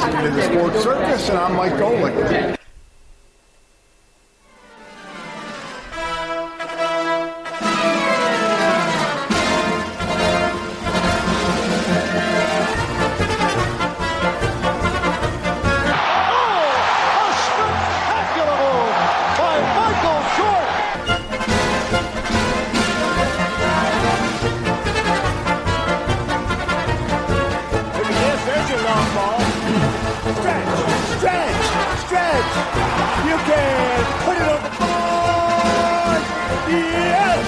listening to the Sports Circus, and I'm Mike Golick. You can put it on the board. Yes!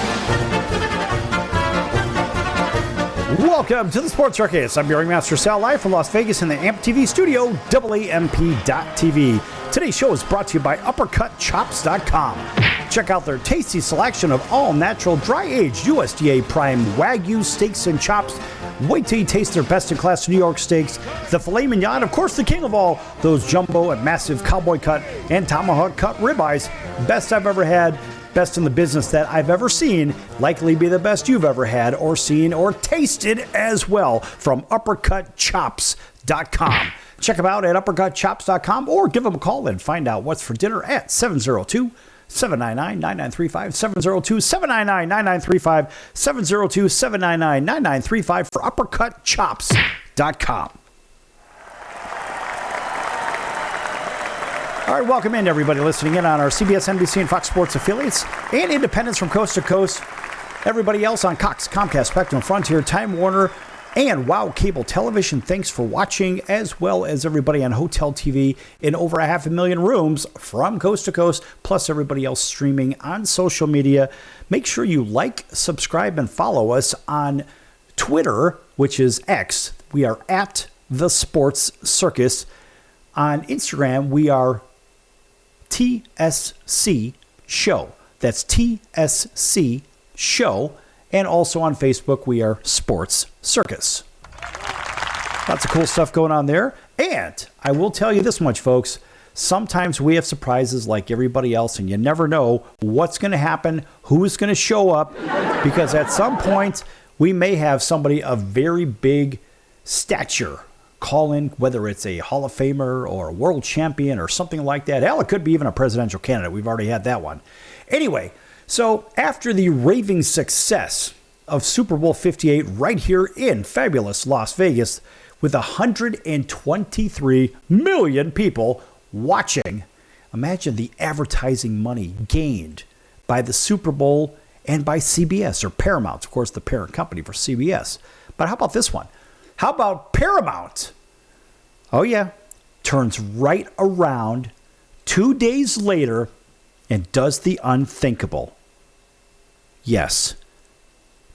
Welcome to the Sports Circus. I'm your Ringmaster Sal, live from Las Vegas in the AMP TV studio, AAMP.TV. Today's show is brought to you by UppercutChops.com. Check out their tasty selection of all-natural, dry-aged USDA prime Wagyu steaks and chops. Wait till you taste their best-in-class New York steaks, the filet mignon, of course the king of all, those jumbo and massive cowboy cut and tomahawk cut ribeyes. Best I've ever had, best in the business that I've ever seen, likely be the best you've ever had or seen or tasted as well from UppercutChops.com. Check them out at UppercutChops.com or give them a call and find out what's for dinner at 702-799-9935, 702-799-9935, 702-799-9935 for UppercutChops.com. All right, welcome in everybody listening in on our CBS, NBC, and Fox Sports affiliates and independents from coast to coast. Everybody else on Cox, Comcast, Spectrum, Frontier, Time Warner, and Wow Cable Television. Thanks for watching, as well as everybody on Hotel TV in over 500,000 rooms from coast to coast, plus everybody else streaming on social media. Make sure you like, subscribe, and follow us on Twitter, which is X. We are at The Sports Circus. On Instagram, we are TSC Show. That's TSC Show. And also on Facebook, we are Sports Circus. Lots of cool stuff going on there. And I will tell you this much, folks. Sometimes we have surprises like everybody else, and you never know what's going to happen, who's going to show up, because at some point, we may have somebody of very big stature call in, whether it's a Hall of Famer or a world champion or something like that. Hell, it could be even a presidential candidate. We've already had that one. Anyway, so after the raving success of Super Bowl 58 right here in fabulous Las Vegas, with 123 million people watching, imagine the advertising money gained by the Super Bowl and by CBS, or Paramount, of course, the parent company for CBS. But how about this one? How about Paramount? Oh yeah, turns right around 2 days later and does the unthinkable. Yes,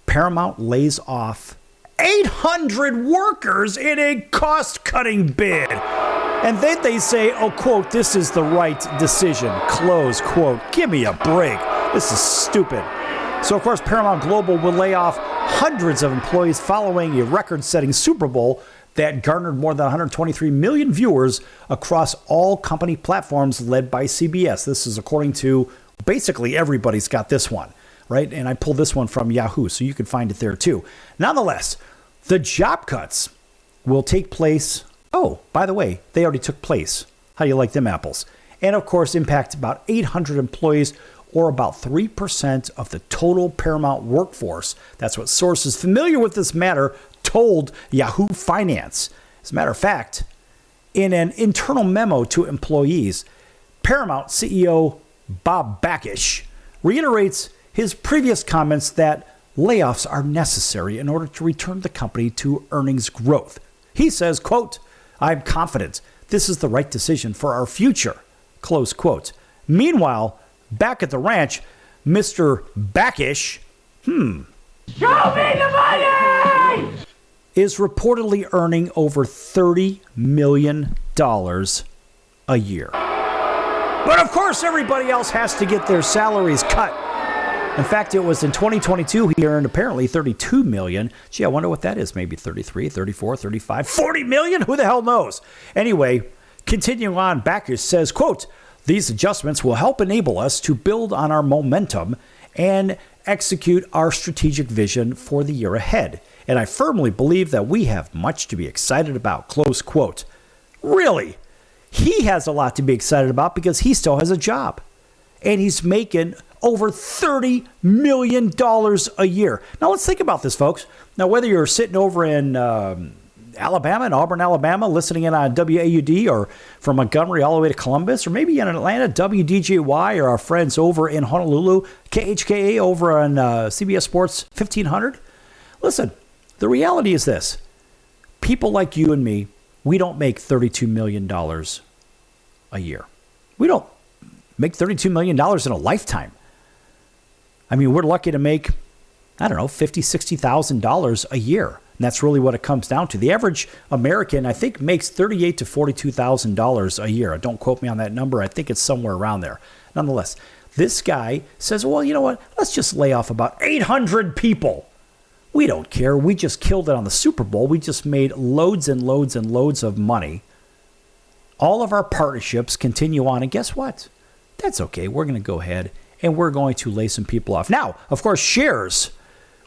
Paramount lays off 800 workers in a cost-cutting bid. And then they say, oh, quote, this is the right decision, close quote. Give me a break. This is stupid. So, of course, Paramount Global will lay off hundreds of employees following a record-setting Super Bowl that garnered more than 123 million viewers across all company platforms led by CBS. This is according to basically everybody's got this one, right? And I pulled this one from Yahoo, so you can find it there too. Nonetheless, the job cuts will take place. Oh, by the way, they already took place. How do you like them apples? And of course, impact about 800 employees, or about 3% of the total Paramount workforce. That's what sources familiar with this matter told Yahoo Finance. As a matter of fact, in an internal memo to employees, Paramount CEO Bob Bakish reiterates his previous comments that layoffs are necessary in order to return the company to earnings growth. He says, quote, I'm confident this is the right decision for our future, close quote. Meanwhile, back at the ranch, Mr. Bakish, Show me the money! is reportedly earning over $30 million a year. But of course, everybody else has to get their salaries cut. In fact, it was in 2022, he earned apparently $32 million. Gee, I wonder what that is. Maybe 33, 34, 35, 40 million? Who the hell knows? Anyway, continuing on, Bakish says, quote, these adjustments will help enable us to build on our momentum and execute our strategic vision for the year ahead. And I firmly believe that we have much to be excited about, close quote. Really? He has a lot to be excited about because he still has a job. And he's making over $30 million a year. Now, let's think about this, folks. Now, whether you're sitting over in Alabama, in Auburn, Alabama, listening in on WAUD, or from Montgomery all the way to Columbus, or maybe in Atlanta, WDJY, or our friends over in Honolulu, KHKA over on CBS Sports 1500. Listen, the reality is this. People like you and me, we don't make $32 million a year. We don't make $32 million in a lifetime. I mean, we're lucky to make, I don't know, $50,000, $60,000 a year. And that's really what it comes down to. The average American, I think, makes $38,000 to $42,000 a year. Don't quote me on that number. I think it's somewhere around there. Nonetheless, this guy says, well, you know what? Let's just lay off about 800 people. We don't care. We just killed it on the Super Bowl. We just made loads and loads and loads of money. All of our partnerships continue on. And guess what? That's okay. We're going to go ahead and we're going to lay some people off. Now, of course, shares,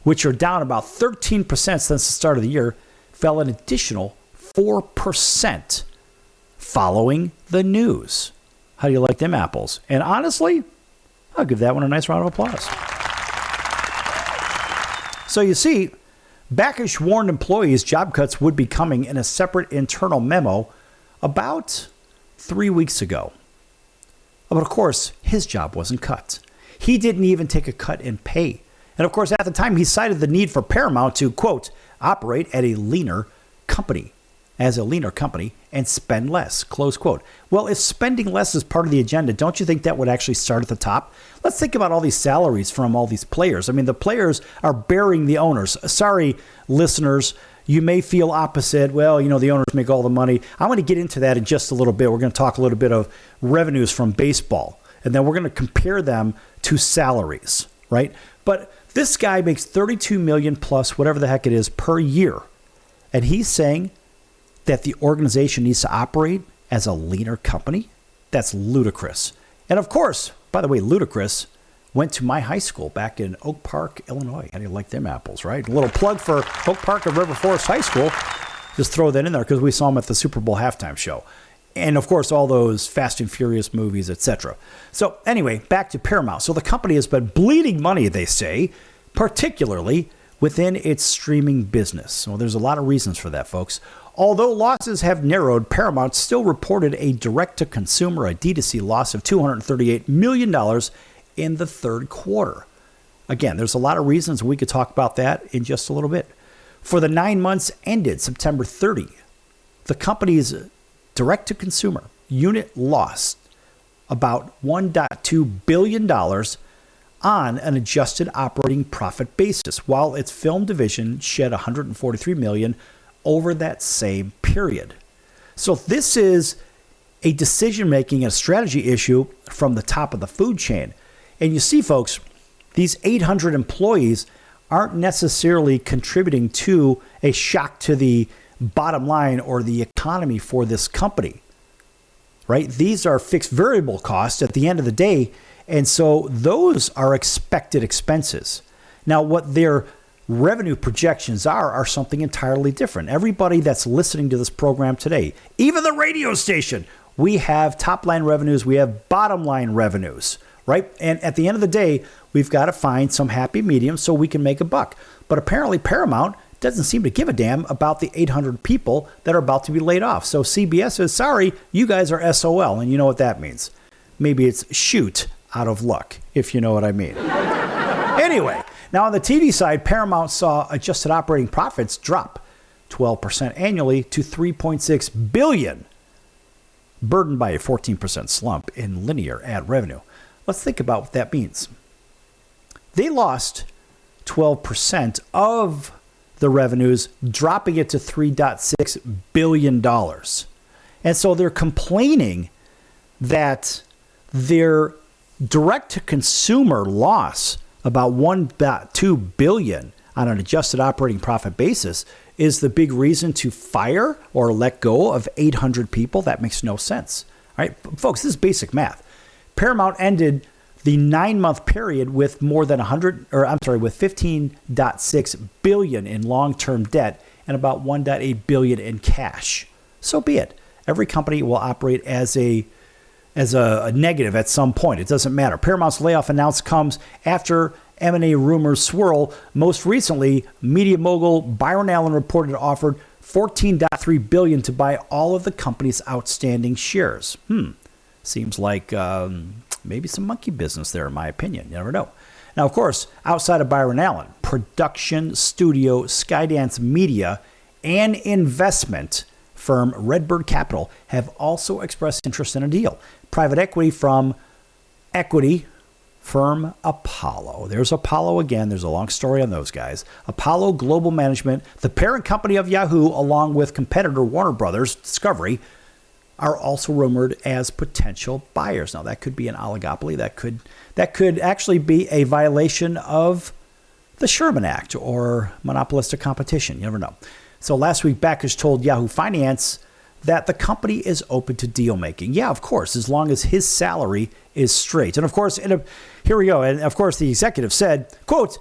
which are down about 13% since the start of the year, fell an additional 4% following the news. How do you like them apples? And honestly, I'll give that one a nice round of applause. So you see, Backish warned employees job cuts would be coming in a separate internal memo about 3 weeks ago. But of course, his job wasn't cut. He didn't even take a cut in pay. And of course, at the time, he cited the need for Paramount to, quote, operate at a leaner company, and spend less, close quote. Well, if spending less is part of the agenda, don't you think that would actually start at the top? Let's think about all these salaries from all these players. I mean, the players are bearing the owners. Sorry, listeners, you may feel opposite. Well, you know, the owners make all the money. I want to get into that in just a little bit. We're going to talk a little bit of revenues from baseball, and then we're going to compare them to salaries, right? But this guy makes $32 million plus, whatever the heck it is, per year. And he's saying that the organization needs to operate as a leaner company? That's ludicrous. And of course, by the way, Ludacris went to my high school back in Oak Park, Illinois. How do you like them apples, right? A little plug for Oak Park and River Forest High School. Just throw that in there because we saw him at the Super Bowl halftime show. And of course, all those Fast and Furious movies, etc. So anyway, back to Paramount. So the company has been bleeding money, they say, particularly within its streaming business. Well, there's a lot of reasons for that, folks. Although losses have narrowed, Paramount still reported a direct-to-consumer, a D2C loss of $238 million in the third quarter. Again, there's a lot of reasons. We could talk about that in just a little bit. For the 9 months ended September 30, the company's direct-to-consumer unit lost about $1.2 billion on an adjusted operating profit basis, while its film division shed $143 million over that same period. So this is a decision-making and strategy issue from the top of the food chain. And you see, folks, these 800 employees aren't necessarily contributing to a shock to the bottom line or the economy for this company, right? These are fixed variable costs at the end of the day, and so those are expected expenses. Now, what their revenue projections are something entirely different. Everybody that's listening to this program today, even the radio station, we have top line revenues, we have bottom line revenues, right? And at the end of the day, we've got to find some happy medium so we can make a buck. But apparently Paramount doesn't seem to give a damn about the 800 people that are about to be laid off. So CBS says, sorry, you guys are SOL. And you know what that means. Maybe it's shoot out of luck, if you know what I mean. Anyway, now on the TV side, Paramount saw adjusted operating profits drop 12% annually to $3.6 billion, burdened by a 14% slump in linear ad revenue. Let's think about what that means. They lost 12% of the revenues, dropping it to $3.6 billion. And so they're complaining that their direct-to-consumer loss, about $1.2 billion on an adjusted operating profit basis, is the big reason to fire or let go of 800 people. That makes no sense. All right, folks, this is basic math. Paramount ended the 9-month period with with $15.6 billion in long-term debt and about $1.8 billion in cash. So be it. every company will operate as a negative at some point. It doesn't matter. Paramount's layoff announcement comes after M&A rumors swirl. Most recently, media mogul Byron Allen reported it offered $14.3 billion to buy all of the company's outstanding shares. Seems like maybe some monkey business there, in my opinion. You never know. Now, of course, outside of Byron Allen, production studio Skydance Media and investment firm Redbird Capital have also expressed interest in a deal. Private equity firm Apollo. There's Apollo again. There's a long story on those guys. Apollo Global Management, the parent company of Yahoo, along with competitor Warner Brothers Discovery, are also rumored as potential buyers. Now, that could be an oligopoly. That could actually be a violation of the Sherman Act or monopolistic competition. You never know. So last week, backers told Yahoo Finance that the company is open to deal making. Yeah, of course, as long as his salary is straight. And of course, here we go. And of course, the executive said, quote,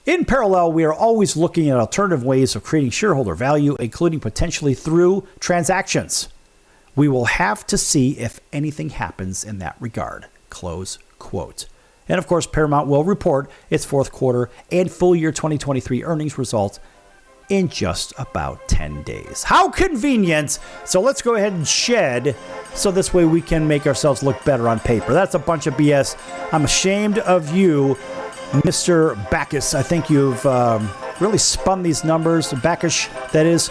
"In parallel, we are always looking at alternative ways of creating shareholder value, including potentially through transactions. We will have to see if anything happens in that regard." Close quote. And of course, Paramount will report its fourth quarter and full year 2023 earnings results in just about 10 days. How convenient. So let's go ahead and shed so this way we can make ourselves look better on paper. That's a bunch of BS. I'm ashamed of you, Mr. Backus. I think you've really spun these numbers. Backus, that is.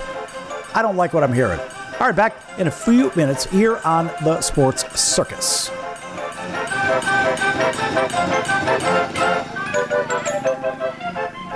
I don't like what I'm hearing. All right, back in a few minutes here on the Sports Circus.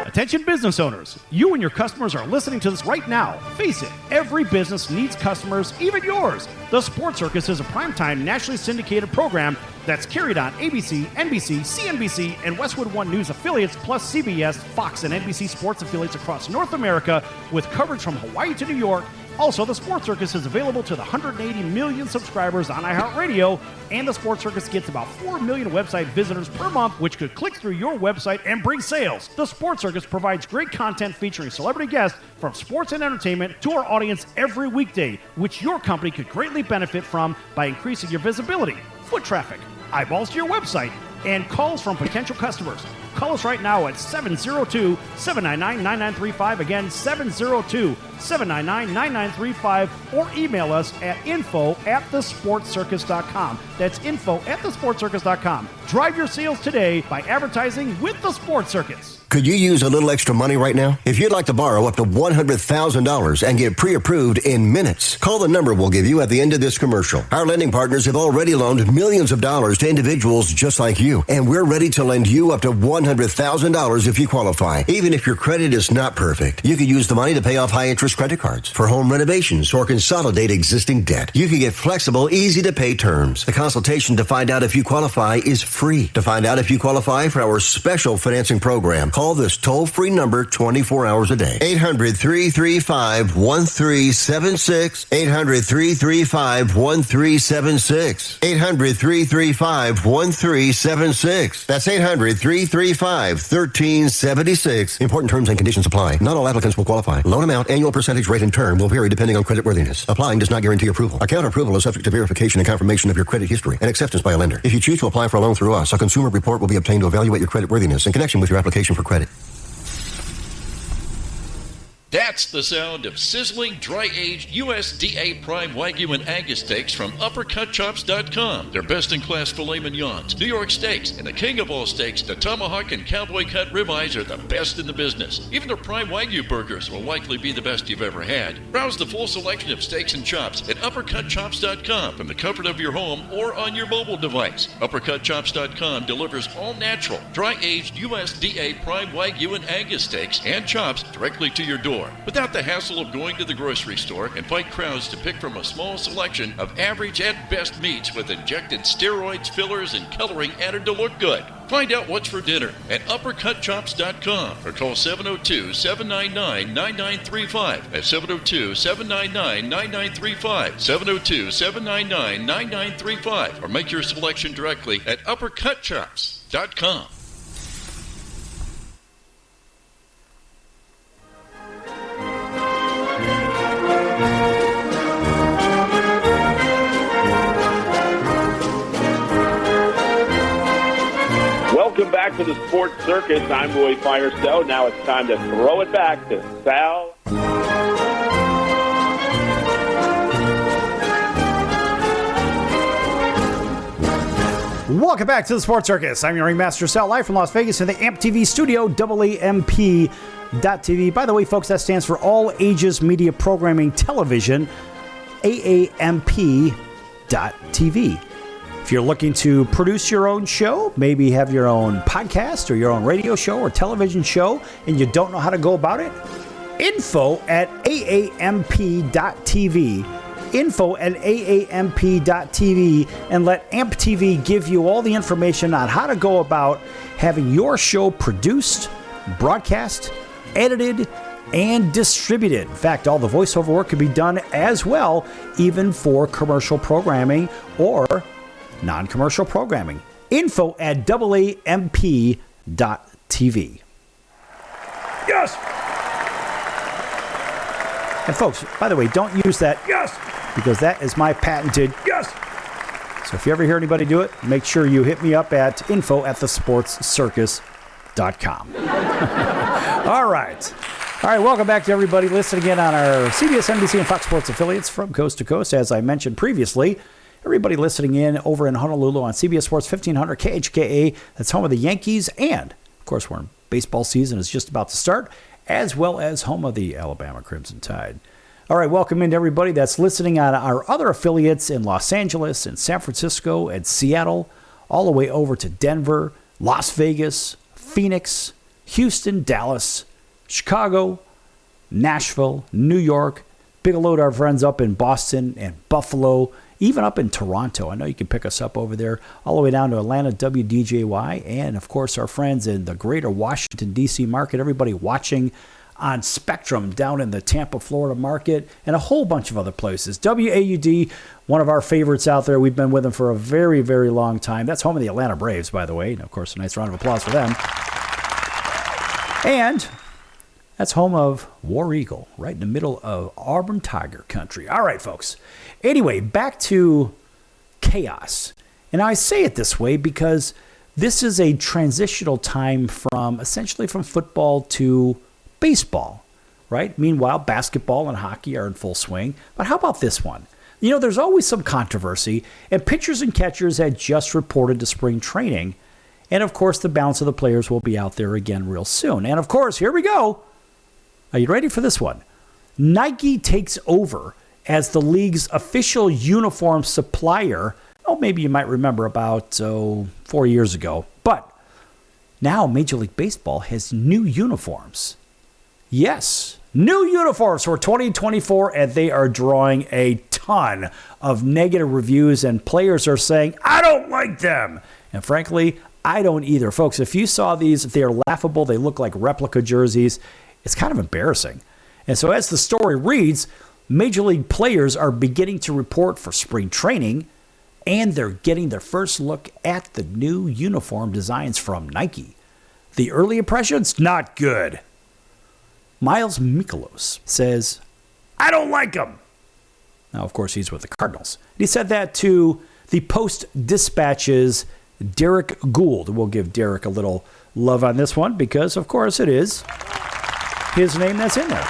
Attention business owners, you and your customers are listening to this right now. Face it, every business needs customers, even yours. The Sports Circus is a primetime nationally syndicated program that's carried on ABC, NBC, CNBC, and Westwood One News affiliates, plus CBS, Fox, and NBC sports affiliates across North America, with coverage from Hawaii to New York. Also, the Sports Circus is available to the 180 million subscribers on iHeartRadio, and the Sports Circus gets about 4 million website visitors per month, which could click through your website and bring sales. The Sports Circus provides great content featuring celebrity guests from sports and entertainment to our audience every weekday, which your company could greatly benefit from by increasing your visibility, foot traffic, eyeballs to your website, and calls from potential customers. Call us right now at 702-799-9935. Again, 702-799-9935. Or email us at info@thesportscircus.com. That's info@thesportscircus.com. Drive your sales today by advertising with the Sports Circus. Could you use a little extra money right now? If you'd like to borrow up to $100,000 and get pre-approved in minutes, call the number we'll give you at the end of this commercial. Our lending partners have already loaned millions of dollars to individuals just like you, and we're ready to lend you up to $100,000 if you qualify. Even if your credit is not perfect, you could use the money to pay off high-interest credit cards, for home renovations, or consolidate existing debt. You can get flexible, easy-to-pay terms. The consultation to find out if you qualify is free. To find out if you qualify for our special financing program, call this toll-free number 24 hours a day. 800-335-1376. 800-335-1376. 800-335-1376. That's 800-335-1376. Important terms and conditions apply. Not all applicants will qualify. Loan amount, annual percentage rate, and term will vary depending on creditworthiness. Applying does not guarantee approval. Account approval is subject to verification and confirmation of your credit history and acceptance by a lender. If you choose to apply for a loan through us, a consumer report will be obtained to evaluate your creditworthiness in connection with your application for credit. That's the sound of sizzling, dry-aged USDA Prime Wagyu and Angus steaks from UppercutChops.com. Their best-in-class filet mignons, New York steaks, and the king of all steaks, the tomahawk and cowboy cut ribeyes are the best in the business. Even their Prime Wagyu burgers will likely be the best you've ever had. Browse the full selection of steaks and chops at UppercutChops.com from the comfort of your home or on your mobile device. UppercutChops.com delivers all-natural, dry-aged USDA Prime Wagyu and Angus steaks and chops directly to your door, without the hassle of going to the grocery store and fight crowds to pick from a small selection of average and best meats with injected steroids, fillers, and coloring added to look good. Find out what's for dinner at UppercutChops.com or call 702-799-9935. That's 702-799-9935. 702-799-9935. Or make your selection directly at UppercutChops.com. back to the Sports Circus. I'm Roy Firestone. Now it's time to throw it back to Sal. Welcome back to the Sports Circus. I'm your Ringmaster Sal, live from Las Vegas in the AMP TV studio, AAMP.TV. By the way, folks, that stands for All Ages Media Programming Television, AAMP.TV. If you're looking to produce your own show, maybe have your own podcast or your own radio show or television show, and you don't know how to go about it, info@aamp.tv. info@aamp.tv, and let AMP TV give you all the information on how to go about having your show produced, broadcast, edited, and distributed. In fact, all the voiceover work can be done as well, even for commercial programming or non-commercial programming. info@aamp.tv. Yes! And folks, by the way, don't use that yes, because that is my patented yes. So if you ever hear anybody do it, make sure you hit me up at info@thesportscircus.com. All right. All right, welcome back to everybody listening in on our CBS, NBC, and Fox Sports affiliates from coast to coast. As I mentioned previously, everybody listening in over in Honolulu on CBS Sports 1500 KHKA, that's home of the Yankees. And, of course, we're in baseball season is just about to start, as well as home of the Alabama Crimson Tide. All right, welcome in to everybody that's listening on our other affiliates in Los Angeles, and San Francisco, and Seattle, all the way over to Denver, Las Vegas, Phoenix, Houston, Dallas, Chicago, Nashville, New York. Big hello to our friends up in Boston and Buffalo, even up in Toronto. I know you can pick us up over there, all the way down to Atlanta, WDJY, and, of course, our friends in the greater Washington, D.C. market, everybody watching on Spectrum down in the Tampa, Florida market, and a whole bunch of other places. WAUD, one of our favorites out there. We've been with them for a very, very long time. That's home of the Atlanta Braves, by the way. And, of course, a nice round of applause for them. And that's home of War Eagle, right in the middle of Auburn Tiger country. All right, folks. Anyway, back to chaos. And I say it this way because this is a transitional time essentially from football to baseball, right? Meanwhile, basketball and hockey are in full swing. But how about this one? You know, there's always some controversy, and pitchers and catchers had just reported to spring training. And, of course, the balance of the players will be out there again real soon. And, of course, here we go. Are you ready for this one? Nike takes over as the league's official uniform supplier. Oh, maybe you might remember about 4 years ago. But now Major League Baseball has new uniforms. Yes, new uniforms for 2024, and they are drawing a ton of negative reviews, and players are saying, I don't like them. And frankly, I don't either. Folks, if you saw these, they are laughable. They look like replica jerseys. It's kind of embarrassing. And so as the story reads, Major League players are beginning to report for spring training, and they're getting their first look at the new uniform designs from Nike. The early impressions, not good. Miles Mikolas says, I don't like them. Now, of course, he's with the Cardinals. He said that to the Post-Dispatch's Derek Gould. We'll give Derek a little love on this one because, of course, it is his name that's in there.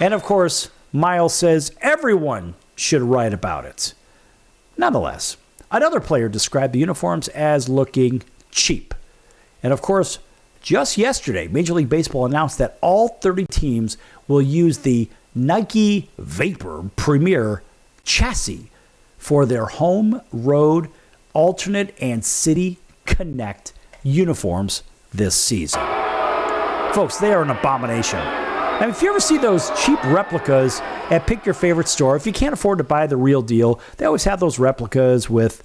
And, of course, Miles says everyone should write about it. Nonetheless, another player described the uniforms as looking cheap. And, of course, just yesterday, Major League Baseball announced that all 30 teams will use the Nike Vapor Premier chassis for their home, road, alternate, and City Connect uniforms this season. Folks, they are an abomination. Now, if you ever see those cheap replicas at Pick Your Favorite Store, if you can't afford to buy the real deal, they always have those replicas with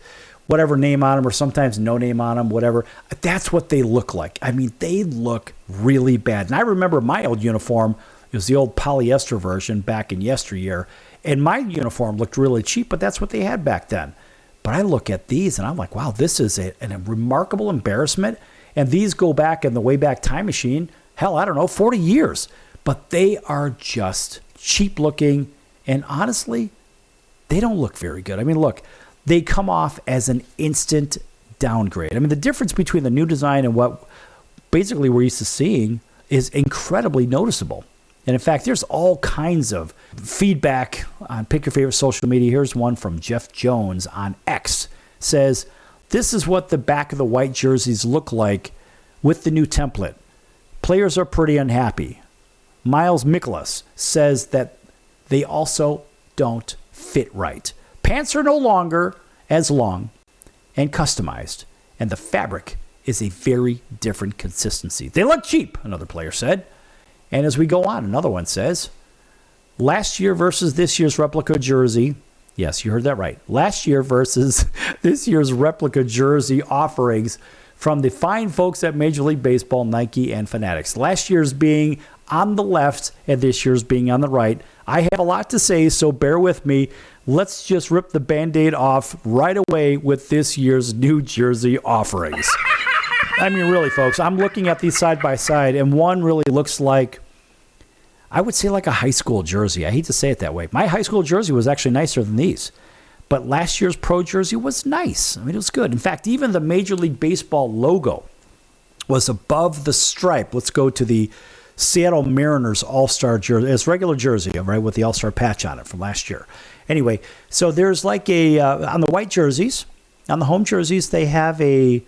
whatever name on them or sometimes no name on them, whatever. That's what they look like. I mean, they look really bad. And I remember my old uniform. It was the old polyester version back in yesteryear. And my uniform looked really cheap, but that's what they had back then. But I look at these and I'm like, wow, this is a remarkable embarrassment. And these go back in the Wayback Time Machine, hell, I don't know, 40 years. But they are just cheap looking. And honestly, they don't look very good. I mean, look, they come off as an instant downgrade. I mean, the difference between the new design and what basically we're used to seeing is incredibly noticeable. And in fact, there's all kinds of feedback on Pick Your Favorite social media. Here's one from Jeff Jones on X. Says, this is what the back of the white jerseys look like with the new template. Players are pretty unhappy. Miles Mikolas says that they also don't fit right. Pants are no longer as long and customized, and the fabric is a very different consistency. They look cheap, another player said. And as we go on, another one says, last year versus this year's replica jersey. Yes, you heard that right. Last year versus this year's replica jersey offerings from the fine folks at Major League Baseball, Nike, and Fanatics. Last year's being on the left and this year's being on the right. I have a lot to say, so bear with me. Let's just rip the Band-Aid off right away with this year's New Jersey offerings. I mean, really, folks, I'm looking at these side by side, and one really looks like, I would say like a high school jersey. I hate to say it that way. My high school jersey was actually nicer than these. But last year's pro jersey was nice. I mean, it was good. In fact, even the Major League Baseball logo was above the stripe. Let's go to the Seattle Mariners All-Star jersey. It's regular jersey, right, with the All-Star patch on it from last year. Anyway, so there's like a, on the white jerseys, on the home jerseys, they have a,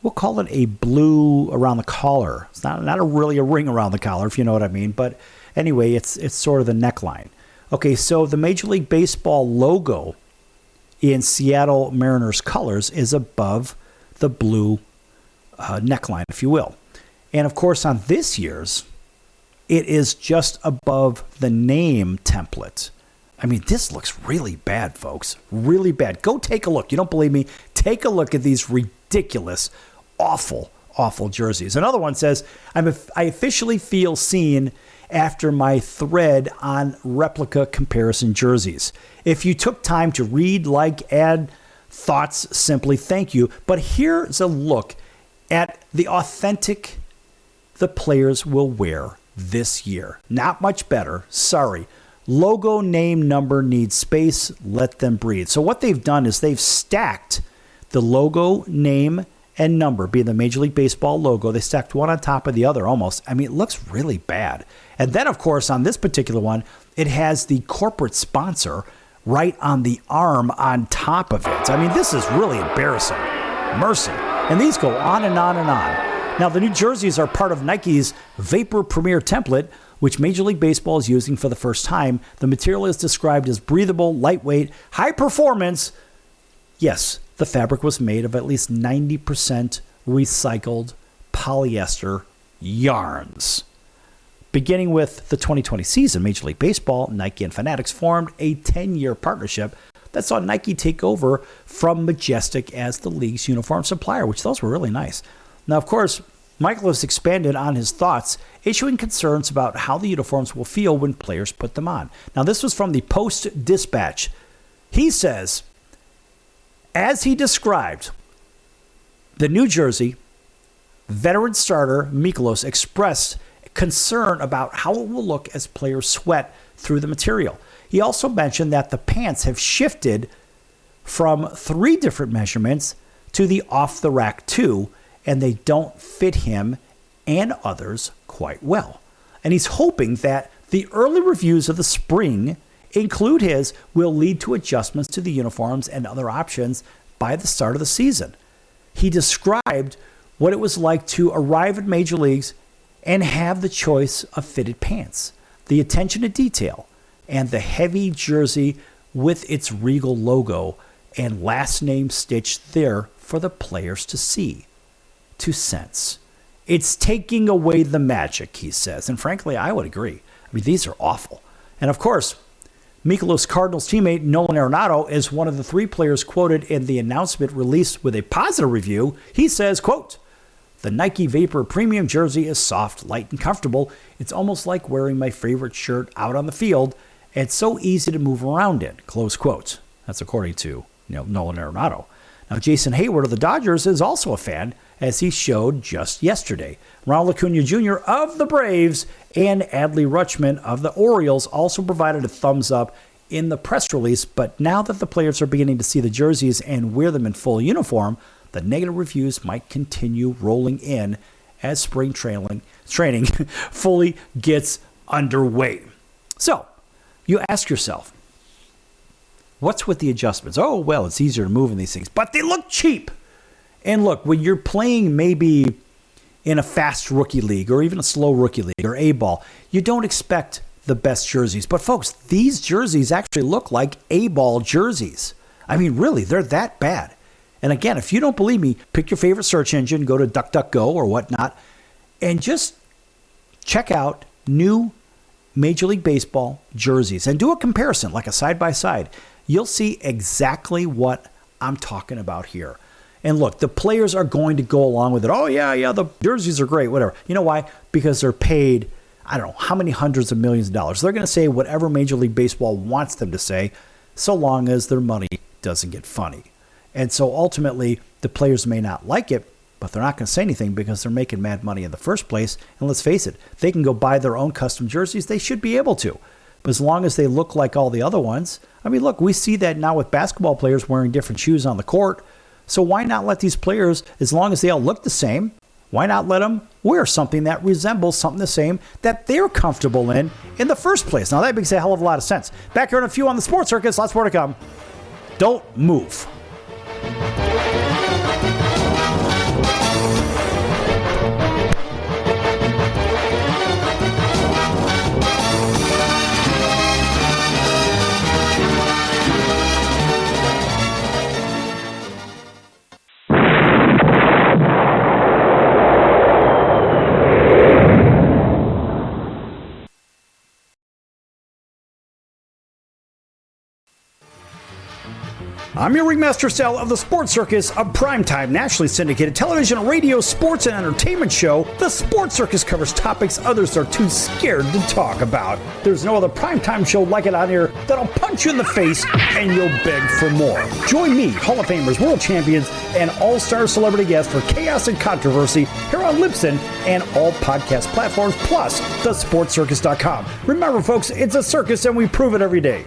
we'll call it a blue around the collar. It's not really a ring around the collar, if you know what I mean. But anyway, it's sort of the neckline. Okay, so the Major League Baseball logo in Seattle Mariners colors is above the blue neckline, if you will. And of course, on this year's, it is just above the name template. I mean, this looks really bad, folks. Really bad. Go take a look. You don't believe me? Take a look at these ridiculous, awful jerseys. Another one says, I officially feel seen after my thread on replica comparison jerseys. If you took time to read, like, add thoughts, simply thank you. But here's a look at the authentic the players will wear this year. Not much better. Sorry. Logo, name, number needs space. Let them breathe. So what they've done is they've stacked the logo, name, and number, being the Major League Baseball logo. They stacked one on top of the other almost. I mean, it looks really bad. And then, of course, on this particular one, it has the corporate sponsor right on the arm on top of it. I mean, this is really embarrassing. Mercy. And these go on and on and on. Now, the new jerseys are part of Nike's Vapor Premier template, which Major League Baseball is using for the first time. The material is described as breathable, lightweight, high performance. Yes, the fabric was made of at least 90% recycled polyester yarns. Beginning with the 2020 season, Major League Baseball, Nike, and Fanatics formed a 10-year partnership that saw Nike take over from Majestic as the league's uniform supplier, which those were really nice. Now, of course, Michael has expanded on his thoughts, issuing concerns about how the uniforms will feel when players put them on. Now, this was from the Post-Dispatch. He says, as he described, the New Jersey veteran starter Mikolas expressed concern about how it will look as players sweat through the material. He also mentioned that the pants have shifted from 3 different measurements to the off-the-rack 2, and they don't fit him and others quite well. And he's hoping that the early reviews of the spring, include his, will lead to adjustments to the uniforms and other options by the start of the season. He described what it was like to arrive at major leagues and have the choice of fitted pants, the attention to detail, and the heavy jersey with its Regal logo and last name stitched there for the players to see, to sense. It's taking away the magic, he says. And frankly, I would agree. I mean, these are awful. And of course, Mikolas Cardinals teammate Nolan Arenado is one of the 3 players quoted in the announcement released with a positive review. He says, quote, "The Nike Vapor Premium jersey is soft, light, and comfortable. It's almost like wearing my favorite shirt out on the field. And it's so easy to move around in," close quote. That's according to Nolan Arenado. Now, Jason Hayward of the Dodgers is also a fan, as he showed just yesterday. Ronald Acuna Jr. of the Braves and Adley Rutschman of the Orioles also provided a thumbs up in the press release, but now that the players are beginning to see the jerseys and wear them in full uniform, the negative reviews might continue rolling in as spring training fully gets underway. So you ask yourself, what's with the adjustments? Oh, well, it's easier to move in these things, but they look cheap. And look, when you're playing maybe in a fast rookie league or even a slow rookie league or A-ball, you don't expect the best jerseys. But folks, these jerseys actually look like A-ball jerseys. I mean, really, they're that bad. And again, if you don't believe me, pick your favorite search engine, go to DuckDuckGo or whatnot, and just check out new Major League Baseball jerseys and do a comparison, like a side-by-side. You'll see exactly what I'm talking about here. And look, the players are going to go along with it. Oh, yeah, the jerseys are great, whatever. You know why? Because they're paid, I don't know, how many hundreds of millions of dollars. They're going to say whatever Major League Baseball wants them to say, so long as their money doesn't get funny. And so ultimately, the players may not like it, but they're not going to say anything because they're making mad money in the first place. And let's face it, they can go buy their own custom jerseys. They should be able to. But as long as they look like all the other ones, I mean, look, we see that now with basketball players wearing different shoes on the court. So why not let these players, as long as they all look the same, why not let them wear something that resembles something the same that they're comfortable in the first place? Now, that makes a hell of a lot of sense. Back here in a few on the Sports Circus. Lots more to come. Don't move. I'm your Ringmaster Sal of the Sports Circus, a primetime, nationally syndicated television, radio, sports, and entertainment show. The Sports Circus covers topics others are too scared to talk about. There's no other primetime show like it out here that'll punch you in the face and you'll beg for more. Join me, Hall of Famers, world champions, and all-star celebrity guests for chaos and controversy here on Libsyn and all podcast platforms, plus thesportscircus.com. Remember, folks, it's a circus and we prove it every day.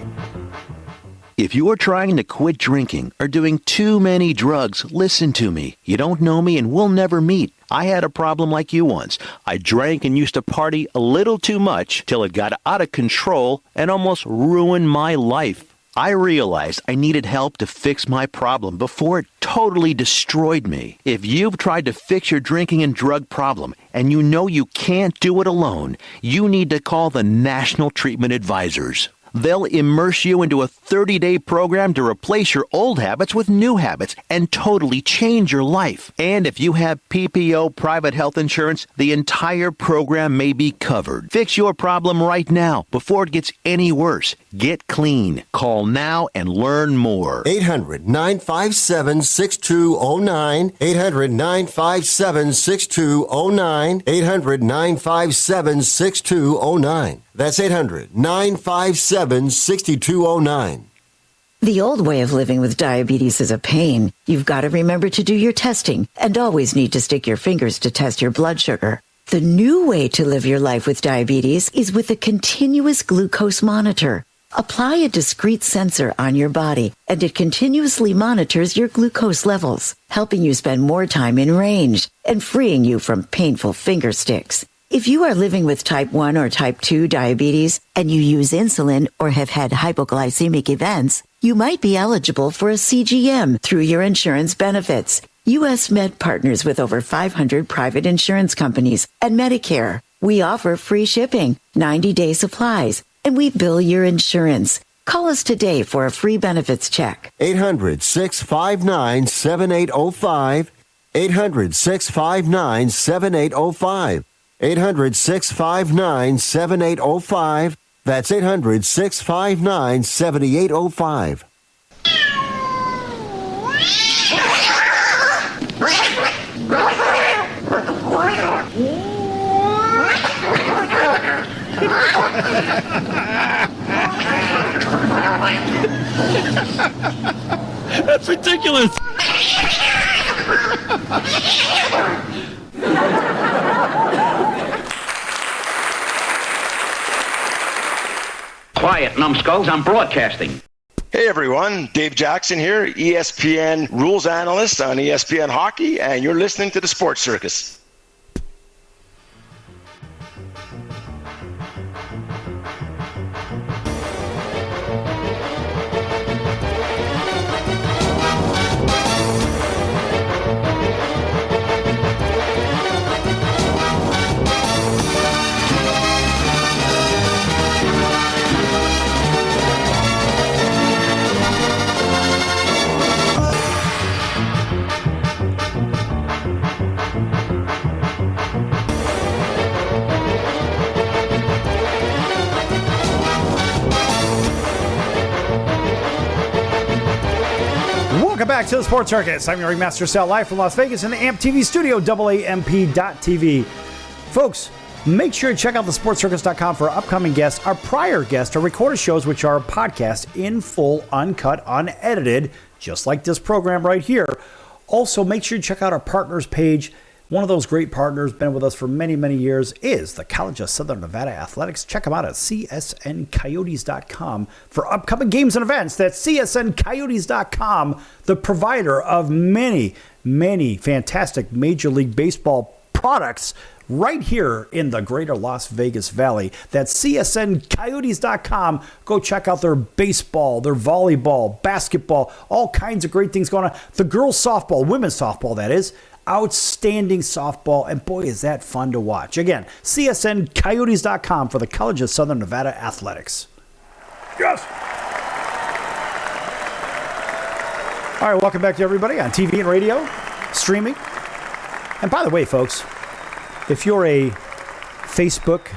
If you are trying to quit drinking or doing too many drugs, listen to me. You don't know me and we'll never meet. I had a problem like you once. I drank and used to party a little too much till it got out of control and almost ruined my life. I realized I needed help to fix my problem before it totally destroyed me. If you've tried to fix your drinking and drug problem and you know you can't do it alone, you need to call the National Treatment Advisors. They'll immerse you into a 30-day program to replace your old habits with new habits and totally change your life. And if you have PPO private health insurance, the entire program may be covered. Fix your problem right now before it gets any worse. Get clean. Call now and learn more. 800-957-6209. 800-957-6209. 800-957-6209. That's 800-957-6209. The old way of living with diabetes is a pain. You've got to remember to do your testing and always need to stick your fingers to test your blood sugar. The new way to live your life with diabetes is with a continuous glucose monitor. Apply a discrete sensor on your body, and it continuously monitors your glucose levels, helping you spend more time in range and freeing you from painful finger sticks. If you are living with type 1 or type 2 diabetes and you use insulin or have had hypoglycemic events, you might be eligible for a CGM through your insurance benefits. U.S. Med partners with over 500 private insurance companies and Medicare. We offer free shipping, 90-day supplies, and we bill your insurance. Call us today for a free benefits check. 800-659-7805. 800-659-7805. 800-659-7805. That's 800-659-7805. That's ridiculous. Quiet, numbskulls, I'm broadcasting. Hey everyone, Dave Jackson here, ESPN rules analyst on ESPN Hockey, and you're listening to the Sports Circus. Welcome back to the Sports Circus. I'm your Ringmaster Sal, live from Las Vegas in the AMP TV studio, AAMP.TV. Folks, make sure you check out thesportscircus.com for our upcoming guests, our prior guests, our recorded shows, which are podcasts in full, uncut, unedited, just like this program right here. Also, make sure you check out our partners page. One of those great partners, been with us for many, many years, is the College of Southern Nevada Athletics. Check them out at csncoyotes.com for upcoming games and events. That's csncoyotes.com, the provider of many, many fantastic Major League Baseball products right here in the greater Las Vegas Valley. That's csncoyotes.com. Go check out their baseball, their volleyball, basketball, all kinds of great things going on. The girls softball, women's softball, that is. Outstanding softball, and boy, is that fun to watch. Again, csncoyotes.com for the College of Southern Nevada Athletics. Yes! All right, welcome back to everybody on TV and radio, streaming. And by the way, folks, if you're a Facebook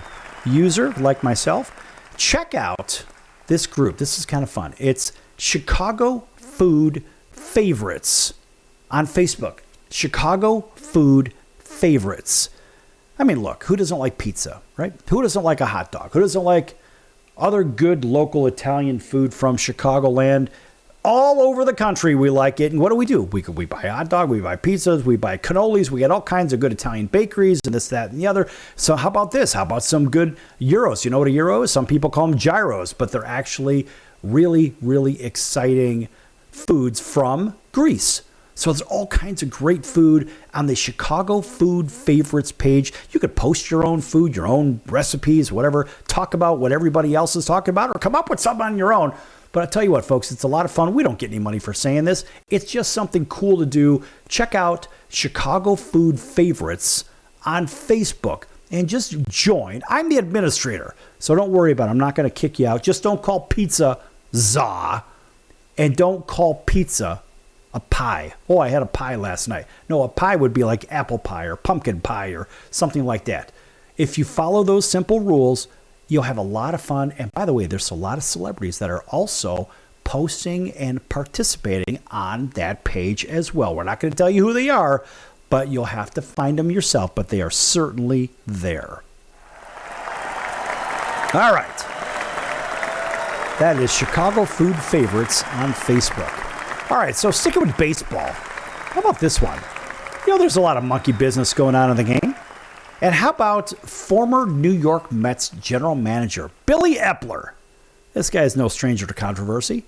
user like myself, check out this group. This is kind of fun. It's Chicago Food Favorites on Facebook. Chicago Food Favorites. I mean, look, who doesn't like pizza, right? Who doesn't like a hot dog? Who doesn't like other good local Italian food from Chicagoland? All over the country, we like it. And what do? We buy hot dog, we buy pizzas, we buy cannolis. We get all kinds of good Italian bakeries and this, that, and the other. So how about this? How about some good gyros? You know what a gyro is? Some people call them gyros, but they're actually really, really exciting foods from Greece. So there's all kinds of great food on the Chicago Food Favorites page. You could post your own food, your own recipes, whatever. Talk about what everybody else is talking about or come up with something on your own. But I'll tell you what, folks, it's a lot of fun. We don't get any money for saying this. It's just something cool to do. Check out Chicago Food Favorites on Facebook and just join. I'm the administrator, so don't worry about it. I'm not going to kick you out. Just don't call pizza za and don't call pizza a pie. Oh, I had a pie last night. No, a pie would be like apple pie or pumpkin pie or something like that. If you follow those simple rules, you'll have a lot of fun. And by the way, there's a lot of celebrities that are also posting and participating on that page as well. We're not going to tell you who they are, but you'll have to find them yourself. But they are certainly there. All right. That is Chicago Food Favorites on Facebook. All right, so sticking with baseball, how about this one? You know, there's a lot of monkey business going on in the game. And how about former New York Mets general manager Billy Eppler? This guy is no stranger to controversy.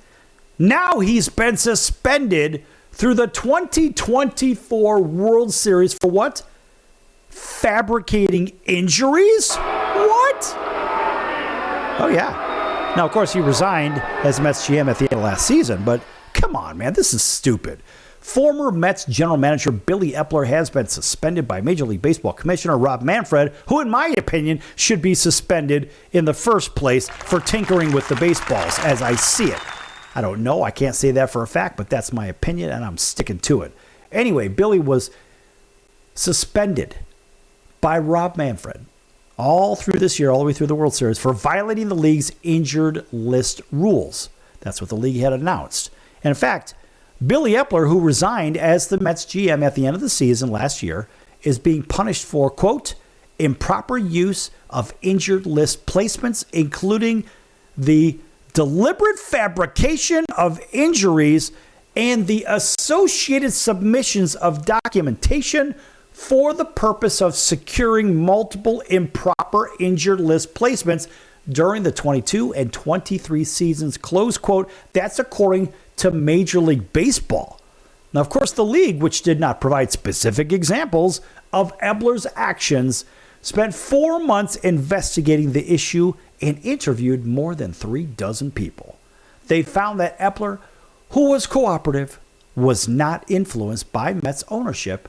Now he's been suspended through the 2024 World Series for what? Fabricating injuries? What? Oh, yeah. Now, of course, he resigned as Mets GM at the end of last season, but come on, man, this is stupid. Former Mets general manager Billy Eppler has been suspended by Major League Baseball Commissioner Rob Manfred, who, in my opinion, should be suspended in the first place for tinkering with the baseballs, as I see it. I don't know. I can't say that for a fact, but that's my opinion, and I'm sticking to it. Anyway, Billy was suspended by Rob Manfred all through this year, all the way through the World Series, for violating the league's injured list rules. That's what the league had announced. And in fact, Billy Eppler, who resigned as the Mets GM at the end of the season last year, is being punished for, quote, improper use of injured list placements, including the deliberate fabrication of injuries and the associated submissions of documentation for the purpose of securing multiple improper injured list placements during the 22 and 23 seasons, close quote. That's according to Major League Baseball. Now, of course, the league, which did not provide specific examples of Eppler's actions, spent 4 months investigating the issue and interviewed more than 36 people. They found that Eppler, who was cooperative, was not influenced by Mets ownership.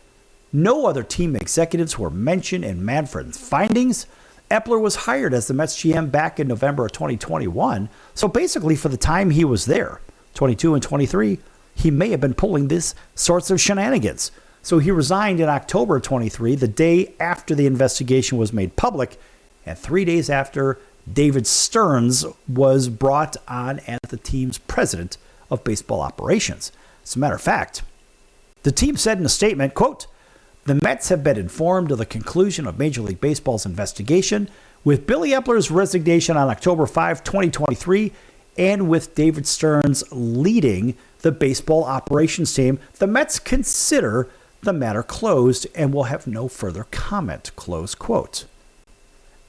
No other team executives were mentioned in Manfred's findings. Eppler was hired as the Mets GM back in November of 2021. So basically, for the time he was there, 22 and 23, he may have been pulling this sorts of shenanigans. So he resigned in October of 23, the day after the investigation was made public, and 3 days after David Stearns was brought on as the team's president of baseball operations. As a matter of fact, the team said in a statement, quote, "The Mets have been informed of the conclusion of Major League Baseball's investigation with Billy Eppler's resignation on October 5, 2023, and with David Stearns leading the baseball operations team. The Mets consider the matter closed and will have no further comment," close quote.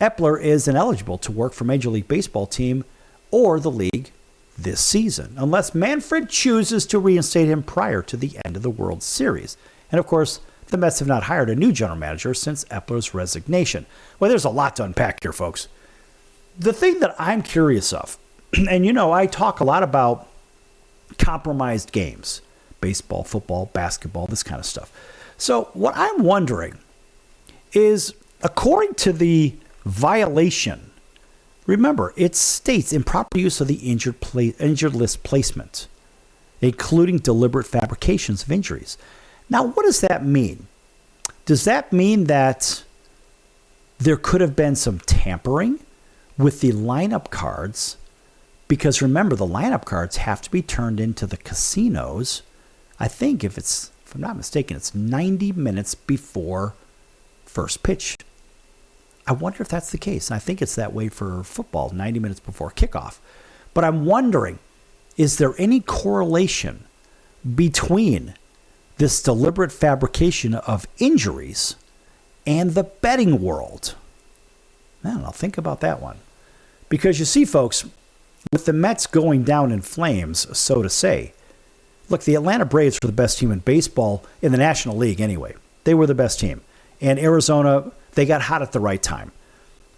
Eppler is ineligible to work for Major League Baseball team or the league this season, unless Manfred chooses to reinstate him prior to the end of the World Series. And of course, the Mets have not hired a new general manager since Eppler's resignation. Well, there's a lot to unpack here, folks. The thing that I'm curious of, and I talk a lot about compromised games, baseball, football, basketball, this kind of stuff. So what I'm wondering is, according to the violation, remember, it states improper use of the injured list placement, including deliberate fabrications of injuries. Now, what does that mean? Does that mean that there could have been some tampering with the lineup cards? Because remember, the lineup cards have to be turned into the casinos. I think if I'm not mistaken, it's 90 minutes before first pitch. I wonder if that's the case. I think it's that way for football, 90 minutes before kickoff. But I'm wondering, is there any correlation between this deliberate fabrication of injuries and the betting world? Now, I'll think about that one. Because you see, folks, with the Mets going down in flames, so to say, look, the Atlanta Braves were the best team in baseball in the National League anyway. They were the best team. And Arizona, they got hot at the right time.